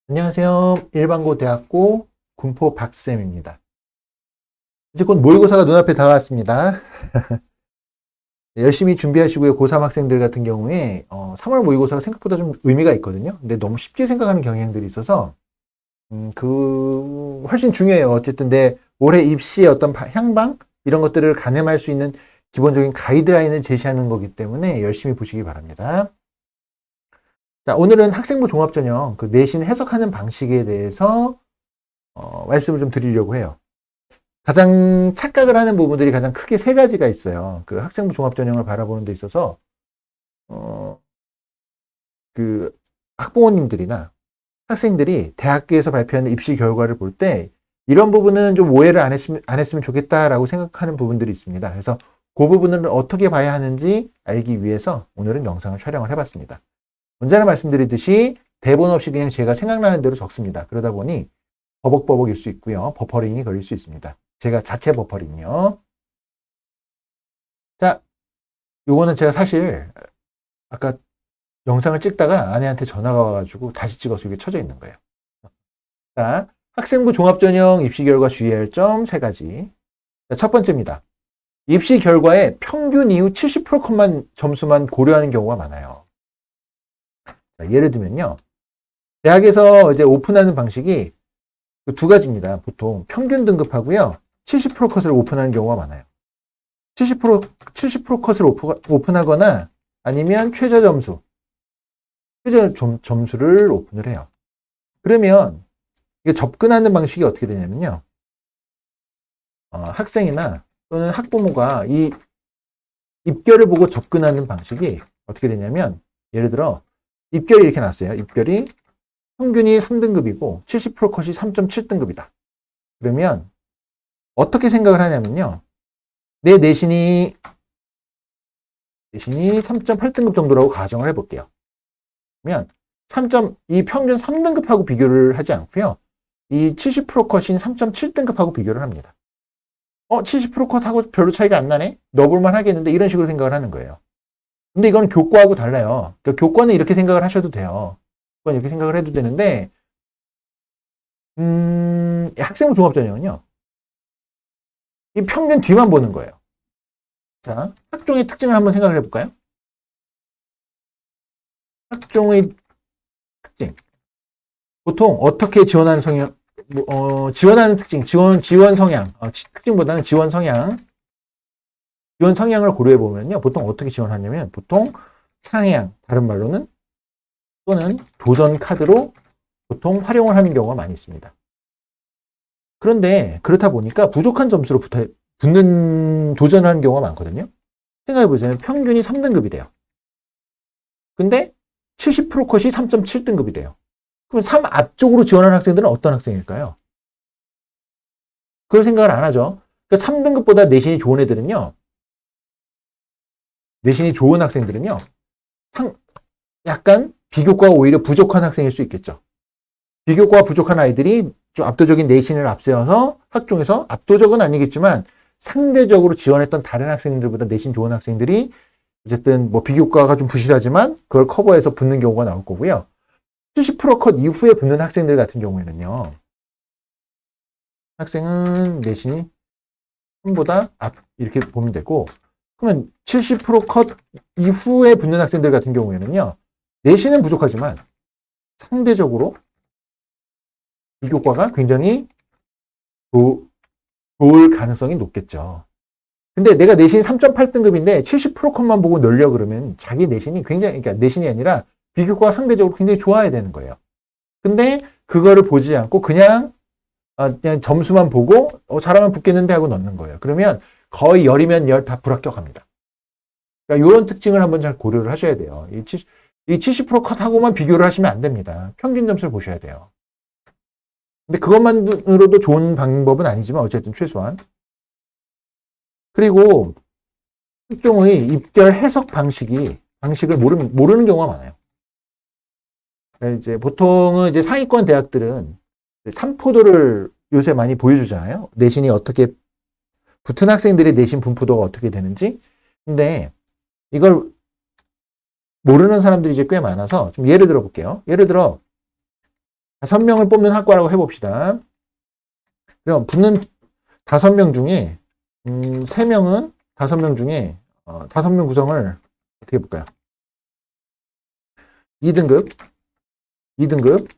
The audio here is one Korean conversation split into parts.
안녕하세요. 일반고대학고 군포 박쌤입니다. 이제 곧 모의고사가 눈앞에 다가왔습니다. 열심히 준비하시고요. 고3 학생들 같은 경우에 3월 모의고사가 생각보다 좀 의미가 있거든요. 근데 너무 쉽게 생각하는 경향들이 있어서 훨씬 중요해요. 어쨌든 내 올해 입시의 어떤 향방 이런 것들을 가늠할 수 있는 기본적인 가이드라인을 제시하는 거기 때문에 열심히 보시기 바랍니다. 자, 오늘은 학생부 종합전형 그 내신 해석하는 방식에 대해서 말씀을 좀 드리려고 해요. 가장 착각을 하는 부분들이 가장 크게 세 가지가 있어요. 그 학생부 종합전형을 바라보는 데 있어서 그 학부모님들이나 학생들이 대학교에서 발표하는 입시 결과를 볼 때 이런 부분은 좀 오해를 안 했으면 좋겠다라고 생각하는 부분들이 있습니다. 그래서 그 부분을 어떻게 봐야 하는지 알기 위해서 오늘은 영상을 촬영을 해봤습니다. 언제나 말씀드리듯이 대본 없이 그냥 제가 생각나는 대로 적습니다. 그러다 보니 버벅버벅일 수 있고요. 버퍼링이 걸릴 수 있습니다. 제가 자체 버퍼링이요. 자, 요거는 제가 사실 아까 영상을 찍다가 아내한테 전화가 와가지고 다시 찍어서 이게 쳐져 있는 거예요. 자, 학생부 종합전형 입시 결과 주의해야 할 점 3가지. 자, 첫 번째입니다. 입시 결과에 평균 이후 70%컷만 점수만 고려하는 경우가 많아요. 자, 예를 들면요. 대학에서 이제 오픈하는 방식이 2가지입니다. 보통 평균 등급하고요. 70%컷을 오픈하는 경우가 많아요. 70%컷을 오픈하거나 아니면 최저 점수를 오픈을 해요. 그러면 이게 접근하는 방식이 어떻게 되냐면요. 학생이나 또는 학부모가 이 입결을 보고 접근하는 방식이 어떻게 되냐면 예를 들어 입결이 이렇게 났어요. 입결이 평균이 3등급이고 70%컷이 3.7등급이다. 그러면 어떻게 생각을 하냐면요. 내 내신이 3.8등급 정도라고 가정을 해볼게요. 그러면 이 평균 3등급하고 비교를 하지 않고요. 이 70%컷인 3.7등급하고 비교를 합니다. 70%컷하고 별로 차이가 안 나네? 넣어볼만 하겠는데 이런 식으로 생각을 하는 거예요. 근데 이거는 교과하고 달라요. 그러니까 교과는 이렇게 생각을 하셔도 돼요. 교과는 이렇게 생각을 해도 되는데 학생부 종합전형은요. 이 평균 뒤만 보는 거예요. 자, 학종의 특징을 한번 생각을 해볼까요? 학종의 특징. 보통 어떻게 지원하는 성향, 지원하는 특징, 지원 성향, 특징보다는 지원 성향을 고려해 보면요. 보통 어떻게 지원하냐면, 보통 상향, 다른 말로는, 또는 도전 카드로 보통 활용을 하는 경우가 많이 있습니다. 그런데 그렇다 보니까 부족한 점수로 붙는 도전을 하는 경우가 많거든요. 생각해 보자면 평균이 3등급이래요. 근데 70%컷이 3.7등급이래요. 그럼 3 앞쪽으로 지원하는 학생들은 어떤 학생일까요? 그걸 생각을 안 하죠. 그러니까 3등급보다 내신이 좋은 애들은요. 내신이 좋은 학생들은요. 약간 비교과가 오히려 부족한 학생일 수 있겠죠. 비교과가 부족한 아이들이 좀 압도적인 내신을 앞세워서 학종에서 압도적은 아니겠지만 상대적으로 지원했던 다른 학생들보다 내신 좋은 학생들이 어쨌든 뭐 비교과가 좀 부실하지만 그걸 커버해서 붙는 경우가 나올 거고요. 70%컷 이후에 붙는 학생들 같은 경우에는요. 학생은 내신이 3보다 앞 이렇게 보면 되고 그러면 70%컷 이후에 붙는 학생들 같은 경우에는요. 내신은 부족하지만 상대적으로 비교과가 굉장히 좋을 가능성이 높겠죠. 근데 내가 내신이 3.8등급인데 70%컷만 보고 넣으려 그러면 자기 내신이 굉장히, 그러니까 내신이 아니라 비교과가 상대적으로 굉장히 좋아야 되는 거예요. 근데 그거를 보지 않고 그냥 점수만 보고 잘하면 붙겠는데 하고 넣는 거예요. 그러면 거의 열이면 열 다 불합격합니다. 그러니까 이런 특징을 한번 잘 고려를 하셔야 돼요. 이 70% 컷하고만 비교를 하시면 안 됩니다. 평균 점수를 보셔야 돼요. 근데 그것만으로도 좋은 방법은 아니지만 어쨌든 최소한. 그리고 학종의 입결 해석 방식을 모르는 경우가 많아요. 이제 보통은 이제 상위권 대학들은 삼포도를 요새 많이 보여주잖아요. 내신이 어떻게 붙은 학생들의 내신 분포도가 어떻게 되는지. 근데 이걸 모르는 사람들이 이제 꽤 많아서 좀 예를 들어 볼게요. 예를 들어 5명을 뽑는 학과라고 해봅시다. 그럼 붙는 5명 중에 3명은 5명 중에 5명 구성을 어떻게 해볼까요? 2등급, 2등급,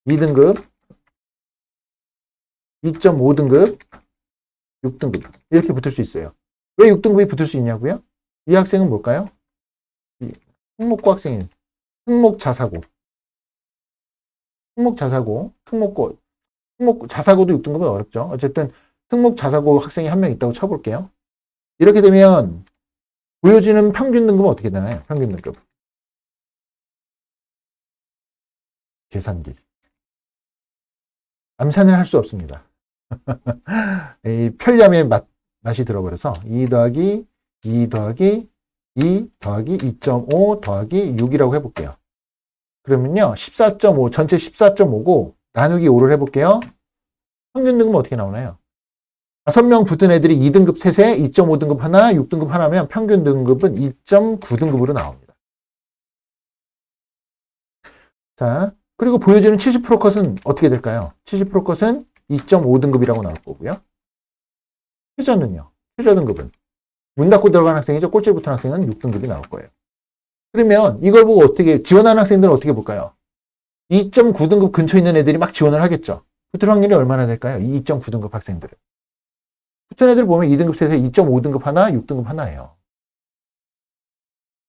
2등급, 2.5등급, 6등급 이렇게 붙을 수 있어요. 왜 6등급이 붙을 수 있냐고요? 이 학생은 뭘까요? 특목고 학생인 특목자사고, 특목고 자사고도 6등급은 어렵죠. 어쨌든 특목자사고 학생이 한 명 있다고 쳐볼게요. 이렇게 되면 보여지는 평균 등급은 어떻게 되나요? 평균 등급. 계산기. 암산을 할 수 없습니다. 이 편리함의 맛이 들어버려서 2 더하기 2 더하기 2 더하기 2.5 더하기 6이라고 해볼게요. 그러면요 14.5 전체 14.5고 나누기 5를 해볼게요. 평균 등급은 어떻게 나오나요? 5명 붙은 애들이 2등급 3세, 2.5등급 하나, 6등급 하나면 평균 등급은 2.9등급으로 나옵니다. 자, 그리고 보여지는 70% 컷은 어떻게 될까요? 70% 컷은 2.5등급이라고 나올 거고요. 최저는요? 최저 등급은 문 닫고 들어간 학생이죠. 꼴찌 붙은 학생은 6등급이 나올 거예요. 그러면 이걸 보고 어떻게 지원하는 학생들은 어떻게 볼까요? 2.9등급 근처에 있는 애들이 막 지원을 하겠죠. 붙을 확률이 얼마나 될까요? 2.9등급 학생들은. 붙은 애들 보면 2등급 셋에 2.5등급 하나, 6등급 하나예요.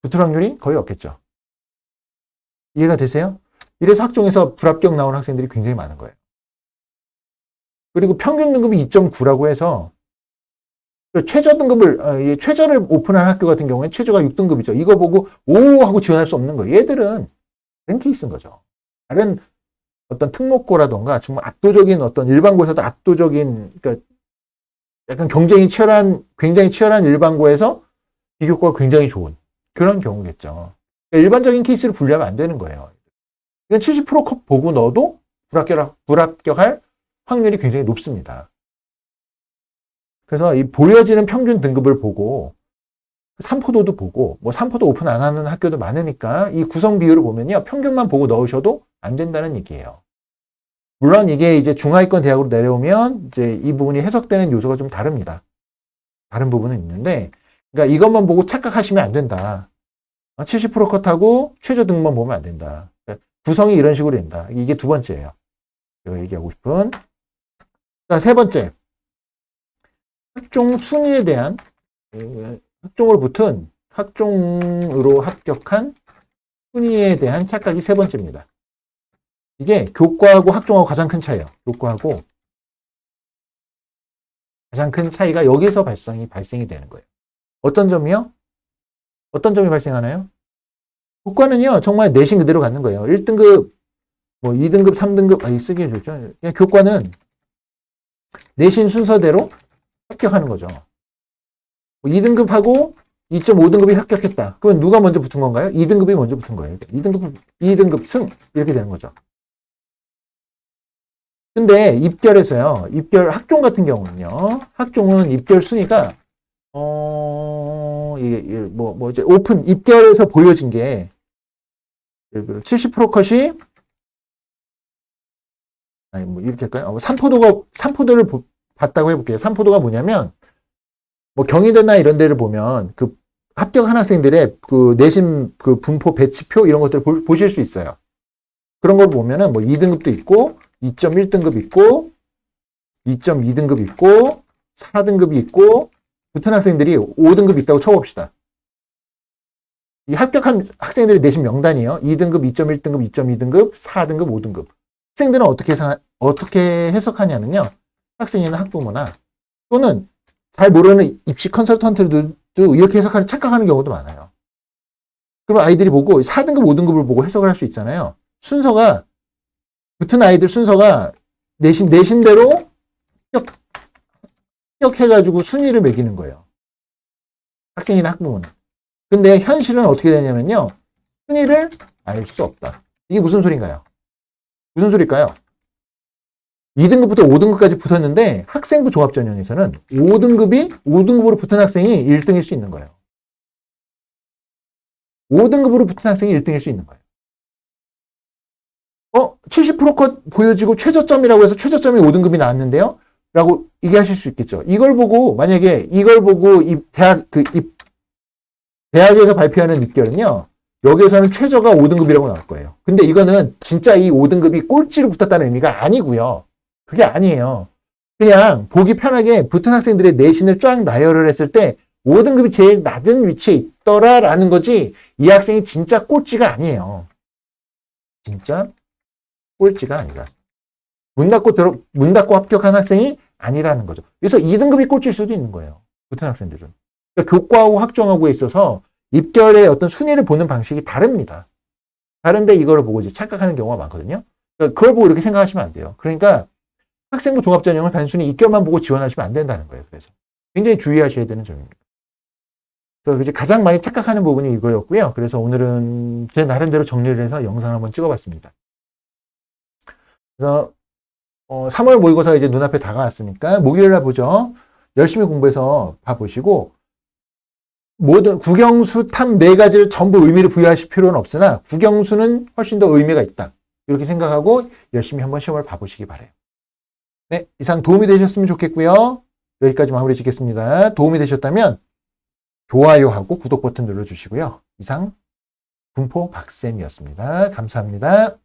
붙을 확률이 거의 없겠죠. 이해가 되세요? 이래서 학종에서 불합격 나온 학생들이 굉장히 많은 거예요. 그리고 평균 등급이 2.9라고 해서 최저 등급을 최저를 오픈한 학교 같은 경우에 최저가 6등급이죠. 이거 보고 오 하고 지원할 수 없는 거예요. 얘들은 랭케이스인 거죠. 다른 어떤 특목고라던가 정말 압도적인 어떤 일반고에서도 압도적인 그러니까 약간 경쟁이 치열한 굉장히 치열한 일반고에서 비교과가 굉장히 좋은 그런 경우겠죠. 그러니까 일반적인 케이스를 분류하면 안 되는 거예요. 이건 70% 컷 보고 넣어도 불합격할 확률이 굉장히 높습니다. 그래서 이 보여지는 평균 등급을 보고 삼포도도 보고 뭐 삼포도 오픈 안 하는 학교도 많으니까 이 구성 비율을 보면요 평균만 보고 넣으셔도 안 된다는 얘기예요. 물론 이게 이제 중하위권 대학으로 내려오면 이제 이 부분이 해석되는 요소가 좀 다릅니다. 다른 부분은 있는데 그러니까 이것만 보고 착각하시면 안 된다. 70% 컷하고 최저 등급만 보면 안 된다. 그러니까 구성이 이런 식으로 된다. 이게 두 번째예요. 제가 얘기하고 싶은. 자, 세 번째. 학종 순위에 대한 학종으로 합격한 순위에 대한 착각이 세 번째입니다. 이게 교과하고 학종하고 가장 큰 차이예요. 교과하고 가장 큰 차이가 여기서 발생이 되는 거예요. 어떤 점이요? 어떤 점이 발생하나요? 교과는요, 정말 내신 그대로 갖는 거예요. 1등급, 뭐 2등급, 3등급, 쓰기 좋죠. 그냥 교과는 내신 순서대로 합격하는 거죠. 2등급하고 2.5등급이 합격했다. 그러면 누가 먼저 붙은 건가요? 2등급이 먼저 붙은 거예요. 2등급 승 이렇게 되는 거죠. 근데 입결에서요. 입결 학종 같은 경우는요. 학종은 입결 순위가 이제 오픈 입결에서 보여진 게 70% 컷이 이렇게 할까요? 삼포도를 봤다고 해볼게요. 삼포도가 뭐냐면 뭐 경희대나 이런 데를 보면 그 합격한 학생들의 그 내신 그 분포 배치표 이런 것들을 보실 수 있어요. 그런 걸 보면은 뭐 2등급도 있고 2.1등급 있고 2.2등급 있고 4등급이 있고 붙은 학생들이 5등급 있다고 쳐봅시다. 이 합격한 학생들의 내신 명단이에요. 2등급, 2.1등급, 2.2등급, 4등급, 5등급. 학생들은 어떻게 해석하냐면요. 학생이나 학부모나 또는 잘 모르는 입시 컨설턴트들도 이렇게 착각하는 경우도 많아요. 그러면 아이들이 보고 4등급, 5등급을 보고 해석을 할 수 있잖아요. 순서가 붙은 아이들 순서가 내신대로 합격해가지고 순위를 매기는 거예요. 학생이나 학부모는. 근데 현실은 어떻게 되냐면요. 순위를 알 수 없다. 이게 무슨 소린가요? 무슨 소리일까요? 2등급부터 5등급까지 붙었는데 학생부 종합전형에서는 5등급으로 붙은 학생이 1등일 수 있는 거예요. 5등급으로 붙은 학생이 1등일 수 있는 거예요. 70% 컷 보여지고 최저점이라고 해서 최저점이 5등급이 나왔는데요? 라고 얘기하실 수 있겠죠. 이걸 보고, 만약에 이걸 보고 이 대학에서 발표하는 닉결은요, 여기에서는 최저가 5등급이라고 나올 거예요. 근데 이거는 진짜 이 5등급이 꼴찌로 붙었다는 의미가 아니고요. 그게 아니에요. 그냥 보기 편하게 붙은 학생들의 내신을 쫙 나열을 했을 때 5등급이 제일 낮은 위치에 있더라라는 거지, 이 학생이 진짜 꼴찌가 아니에요. 진짜 꼴찌가 아니라. 문 닫고 합격한 학생이 아니라는 거죠. 그래서 2등급이 꼴찌일 수도 있는 거예요. 붙은 학생들은. 그러니까 교과하고 학종하고에 있어서 입결의 어떤 순위를 보는 방식이 다릅니다. 다른데 이걸 보고 이제 착각하는 경우가 많거든요. 그러니까 그걸 보고 이렇게 생각하시면 안 돼요. 그러니까 학생부 종합전형을 단순히 입결만 보고 지원하시면 안 된다는 거예요. 그래서 굉장히 주의하셔야 되는 점입니다. 그래서 이제 가장 많이 착각하는 부분이 이거였고요. 그래서 오늘은 제 나름대로 정리를 해서 영상을 한번 찍어봤습니다. 그래서 3월 모의고사 이제 눈앞에 다가왔으니까 목요일날 보죠. 열심히 공부해서 봐보시고, 모든 국영수 탑 4가지를 전부 의미를 부여하실 필요는 없으나 국영수는 훨씬 더 의미가 있다. 이렇게 생각하고 열심히 한번 시험을 봐보시기 바라요. 네, 이상 도움이 되셨으면 좋겠고요. 여기까지 마무리 짓겠습니다. 도움이 되셨다면 좋아요하고 구독 버튼 눌러주시고요. 이상 군포 박쌤이었습니다. 감사합니다.